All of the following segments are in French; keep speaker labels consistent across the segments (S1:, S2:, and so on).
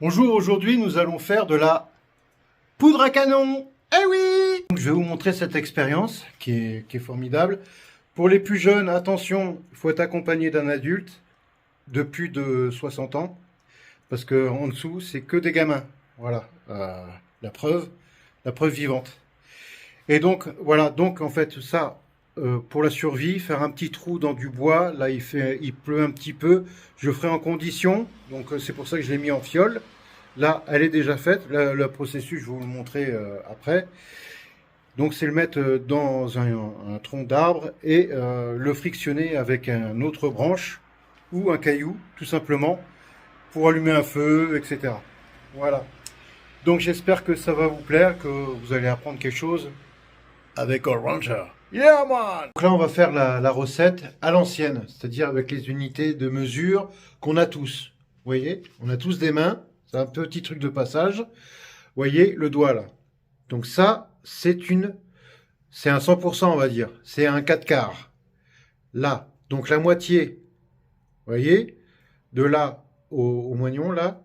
S1: Bonjour, aujourd'hui nous allons faire de la poudre à canon. Eh oui! Je vais vous montrer cette expérience qui est formidable. Pour les plus jeunes, attention, il faut être accompagné d'un adulte de plus de 60 ans. Parce que en dessous, c'est que des gamins. Voilà, la preuve vivante. Et donc, voilà, donc en fait, ça, pour la survie, faire un petit trou dans du bois, là il pleut un petit peu, je le ferai en condition, donc c'est pour ça que je l'ai mis en fiole. Là, elle est déjà faite, le processus, je vais vous le montrer après. Donc c'est le mettre dans un tronc d'arbre et le frictionner avec une autre branche ou un caillou, tout simplement, pour allumer un feu, etc. Voilà. Donc j'espère que ça va vous plaire, que vous allez apprendre quelque chose avec un Ranger. Yeah man! Donc là on va faire la recette à l'ancienne, c'est-à-dire avec les unités de mesure qu'on a tous. Vous voyez, on a tous des mains, c'est un petit truc de passage. Vous voyez le doigt là. Donc ça, c'est un 100% on va dire, c'est un 4 quarts. Là, donc la moitié, vous voyez, de là au moignon là,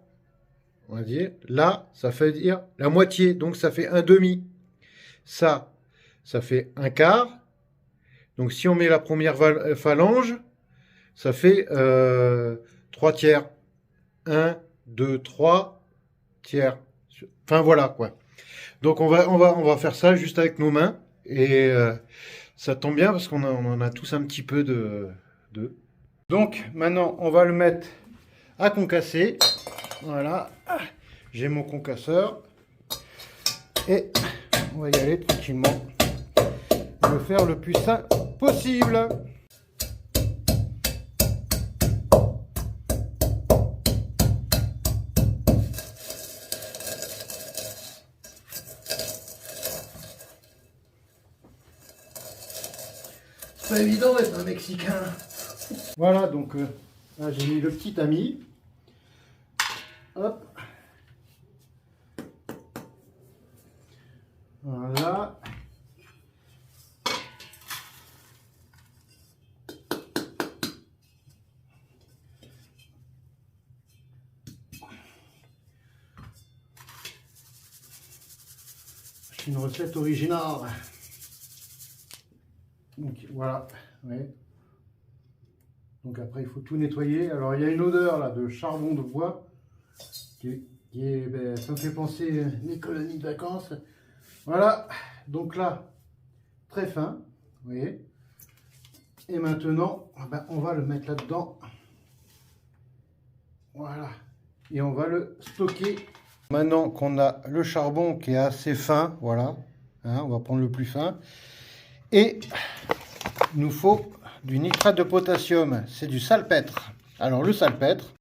S1: on va dire, là, ça fait dire la moitié, donc ça fait un demi. Ça fait un quart. Donc si on met la première phalange, ça fait 3 tiers. 1, 2, 3 tiers. Enfin voilà quoi. Donc on va faire ça juste avec nos mains. Et ça tombe bien parce qu'on en a tous un petit peu de. Donc maintenant on va le mettre à concasser. Voilà. J'ai mon concasseur. Et on va y aller tranquillement. Le faire le plus simple possible. C'est pas évident d'être un Mexicain. Voilà, donc là j'ai mis le petit tamis. Hop. Voilà. C'est une recette originale. Donc voilà. Ouais. Donc après il faut tout nettoyer. Alors il y a une odeur là de charbon de bois qui est ça me fait penser à mes colonies de vacances. Voilà. Donc là très fin. Vous voyez. Et maintenant, on va le mettre là-dedans. Voilà. Et on va le stocker. Maintenant qu'on a le charbon qui est assez fin, voilà. Hein, on va prendre le plus fin. Et il nous faut du nitrate de potassium. C'est du salpêtre. Alors le salpêtre,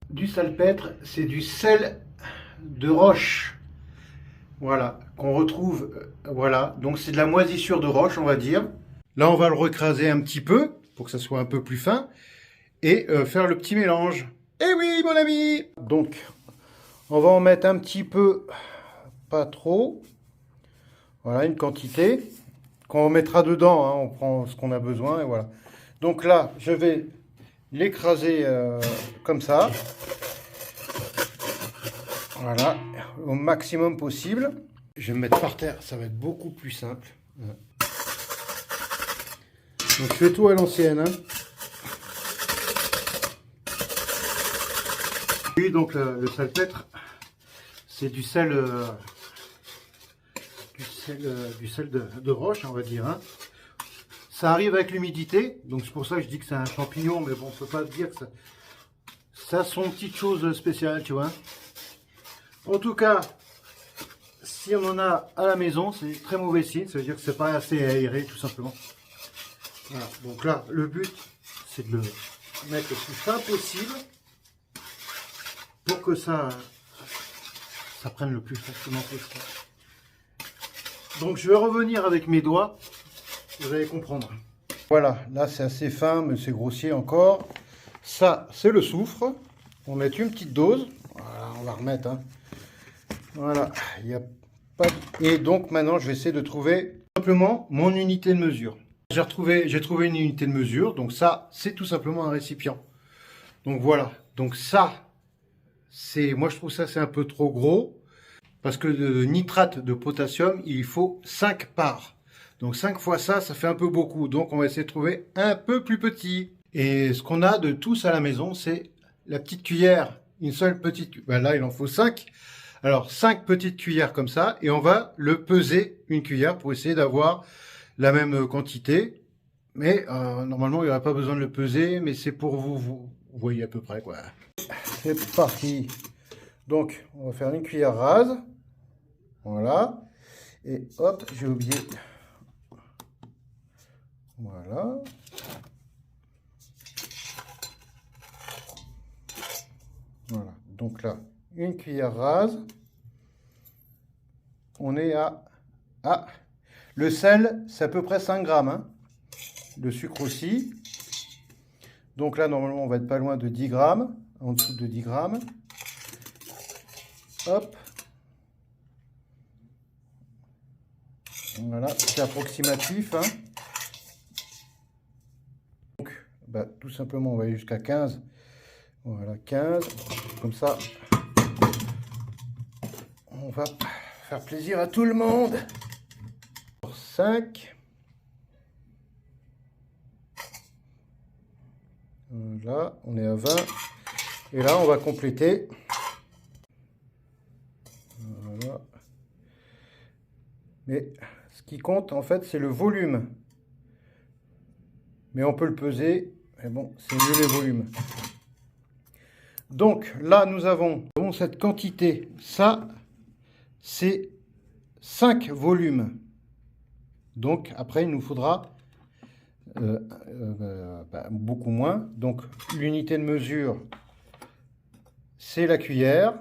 S1: c'est du sel de roche. Voilà. Qu'on retrouve, voilà. Donc c'est de la moisissure de roche, on va dire. Là, on va le recraser un petit peu pour que ça soit un peu plus fin et faire le petit mélange. Eh oui, mon ami! Donc, on va en mettre un petit peu, pas trop. Voilà, une quantité qu'on mettra dedans. Hein, on prend ce qu'on a besoin et voilà. Donc là, je vais l'écraser comme ça. Voilà, au maximum possible. Je vais me mettre par terre, ça va être beaucoup plus simple. Donc je fais tout à l'ancienne. Hein. Oui, donc le salpêtre, c'est du sel, de roche, on va dire. Hein. Ça arrive avec l'humidité, donc c'est pour ça que je dis que c'est un champignon, mais bon, on ne peut pas dire que ça a son petite chose spéciale, tu vois. En tout cas, si on en a à la maison, c'est très mauvais signe, ça veut dire que c'est pas assez aéré, tout simplement. Voilà. Donc là, le but, c'est de le mettre le plus fin possible pour que ça prenne le plus facilement possible. Donc je vais revenir avec mes doigts, vous allez comprendre. Voilà, là c'est assez fin, mais c'est grossier encore. Ça, c'est le soufre. On va mettre une petite dose. Voilà, on va remettre. Hein. Voilà, il y a pas. Et donc maintenant, je vais essayer de trouver simplement mon unité de mesure. J'ai trouvé une unité de mesure, donc ça, c'est tout simplement un récipient. Donc voilà, donc ça, moi je trouve ça c'est un peu trop gros. Parce que le nitrate de potassium, il faut 5 parts. Donc 5 fois ça, ça fait un peu beaucoup. Donc on va essayer de trouver un peu plus petit. Et ce qu'on a de tous à la maison, c'est la petite cuillère. Une seule petite. Ben là, il en faut 5. Alors 5 petites cuillères comme ça. Et on va le peser une cuillère pour essayer d'avoir la même quantité. Mais normalement, il n'y aura pas besoin de le peser. Mais c'est pour vous voyez à peu près quoi. C'est parti. Donc, on va faire une cuillère rase. Voilà. Et hop, j'ai oublié. Voilà. Voilà. Donc là, une cuillère rase. On est à... Ah, le sel, c'est à peu près 5 grammes. Hein. Le sucre aussi. Donc là, normalement, on va être pas loin de 10 grammes. En dessous de 10 grammes. Hop. Voilà, c'est approximatif. Hein. Donc, bah, tout simplement, on va aller jusqu'à 15. Voilà, 15. Comme ça, on va faire plaisir à tout le monde. 5. Voilà, on est à 20. Et là, on va compléter. Voilà. Mais ce qui compte, en fait, c'est le volume. Mais on peut le peser. Mais bon, c'est mieux les volumes. Donc, là, nous avons cette quantité. Ça, c'est 5 volumes. Donc, après, il nous faudra beaucoup moins. Donc, l'unité de mesure, c'est la cuillère.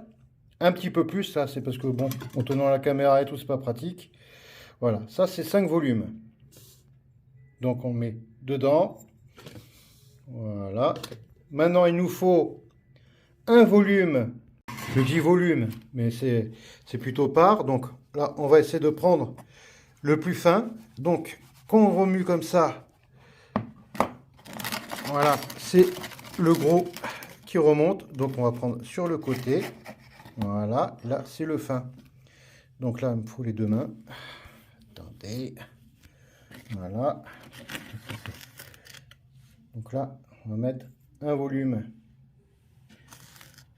S1: Un petit peu plus, ça, c'est parce que, bon, en tenant la caméra et tout, c'est pas pratique. Voilà, ça, c'est 5 volumes. Donc, on met dedans. Voilà. Maintenant, il nous faut un volume. Je dis volume, mais c'est plutôt part. Donc, là, on va essayer de prendre le plus fin. Donc, quand on remue comme ça, voilà, c'est le gros qui remonte. Donc, on va prendre sur le côté. Voilà, là, c'est le fin. Donc là, il me faut les deux mains. Attendez. Voilà. Donc là, on va mettre un volume.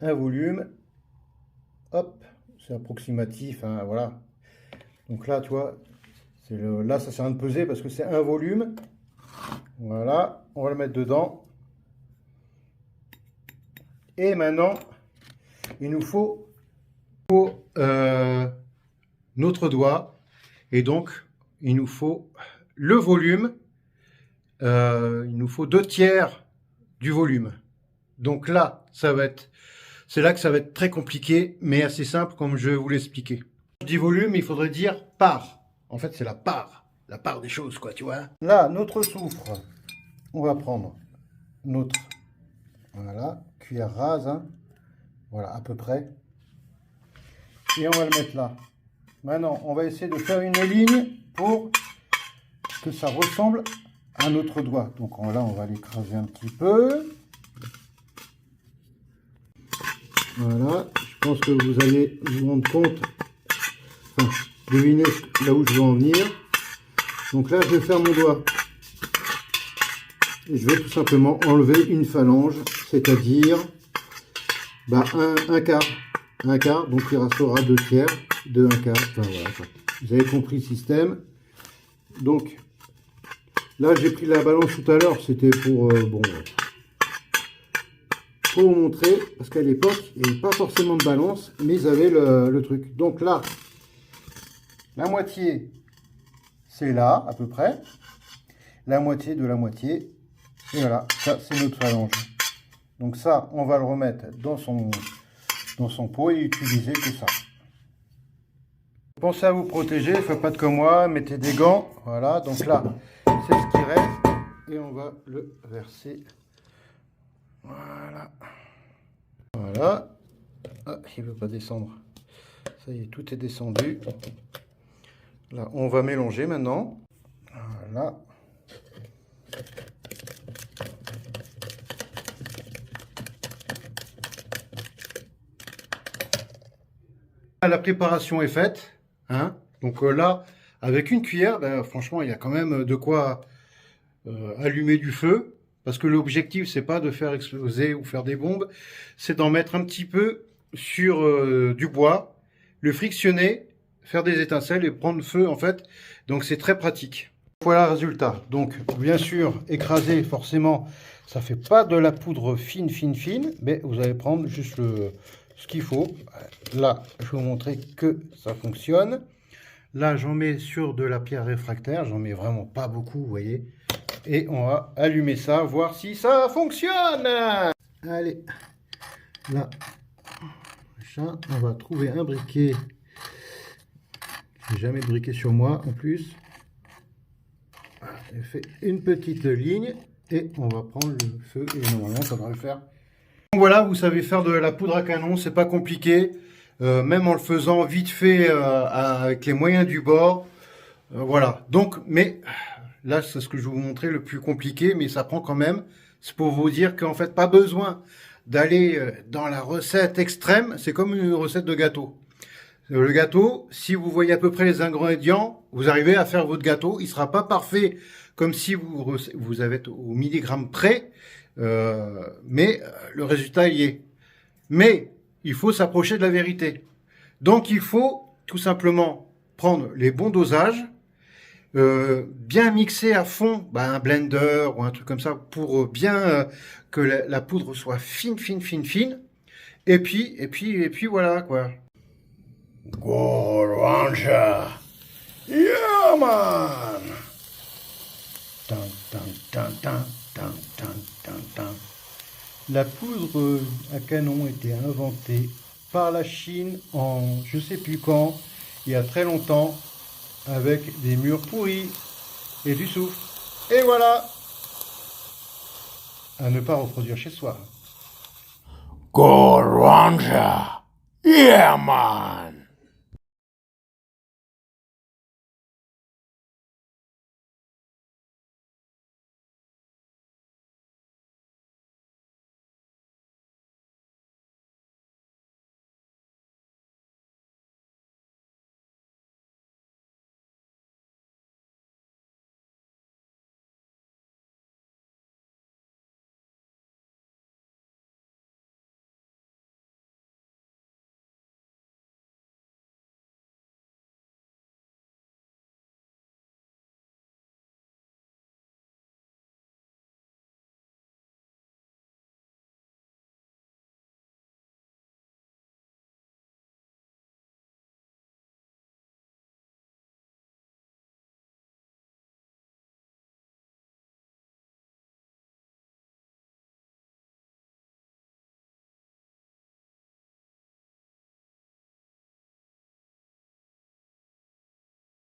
S1: Un volume. Hop, c'est approximatif, hein, voilà. Donc là, tu vois, là, ça sert à rien de peser parce que c'est un volume. Voilà, on va le mettre dedans. Et maintenant, il nous faut notre doigt. Et donc, il nous faut le volume. Il nous faut 2/3 du volume. Donc là, c'est là que ça va être très compliqué, mais assez simple comme je vais vous l'expliquer. Je dis volume, il faudrait dire part. En fait, c'est la part des choses, quoi, tu vois. Là, notre soufre, on va prendre notre, voilà, cuillère rase, hein. Voilà, à peu près. Et on va le mettre là. Maintenant, on va essayer de faire une ligne pour que ça ressemble à notre doigt. Donc là, on va l'écraser un petit peu. Voilà, je pense que vous allez vous rendre compte, enfin, deviner là où je veux en venir. Donc là, je vais faire mon doigt. Et je vais tout simplement enlever une phalange, c'est-à-dire un quart. Un quart, donc il restera 2/3 de un quart. Enfin, voilà, vous avez compris le système. Donc là, j'ai pris la balance tout à l'heure, c'était pour pour vous montrer, parce qu'à l'époque, il n'y avait pas forcément de balance, mais ils avaient le truc. Donc là, la moitié, c'est là, à peu près. La moitié de la moitié. Et voilà, ça, c'est notre phalange. Donc ça, on va le remettre dans son pot et utiliser que ça. Pensez à vous protéger, faites pas de comme moi, mettez des gants. Voilà, donc là, c'est ce qui reste. Et on va le verser. Voilà. Voilà. Ah, il ne veut pas descendre. Ça y est, tout est descendu. Là, on va mélanger maintenant. Voilà. La préparation est faite, hein. Donc là, avec une cuillère, ben, franchement, il y a quand même de quoi allumer du feu. Parce que l'objectif, c'est pas de faire exploser ou faire des bombes, c'est d'en mettre un petit peu sur du bois, le frictionner, faire des étincelles et prendre feu en fait. Donc c'est très pratique. Voilà le résultat. Donc bien sûr, écraser forcément, ça fait pas de la poudre fine, mais vous allez prendre juste ce qu'il faut. Là, je vais vous montrer que ça fonctionne. Là, j'en mets sur de la pierre réfractaire, j'en mets vraiment pas beaucoup, vous voyez. Et on va allumer ça, voir si ça fonctionne. Allez, là, on va trouver un briquet. J'ai jamais de briquet sur moi en plus. J'ai fait une petite ligne et on va prendre le feu et normalement ça devrait le faire. Donc voilà, vous savez faire de la poudre à canon, c'est pas compliqué. Même en le faisant vite fait avec les moyens du bord. Voilà, donc, mais là c'est ce que je vais vous montrer le plus compliqué, mais ça prend quand même. C'est pour vous dire qu'en fait pas besoin d'aller dans la recette extrême, c'est comme une recette de gâteau. Le gâteau, si vous voyez à peu près les ingrédients, vous arrivez à faire votre gâteau. Il ne sera pas parfait comme si vous avez au milligramme près, mais le résultat y est. Mais il faut s'approcher de la vérité. Donc il faut tout simplement prendre les bons dosages, bien mixer à fond un blender ou un truc comme ça pour bien que la poudre soit fine. Et puis voilà quoi.
S2: Gold Ranger. Yeah, man. Tan, tan, tan, tan, tan, tan, tan, tan.
S1: La poudre à canon a été inventée par la Chine en je sais plus quand, il y a très longtemps, avec des murs pourris et du soufre. Et voilà, à ne pas reproduire chez soi.
S2: Gold Ranger. Yeah, man.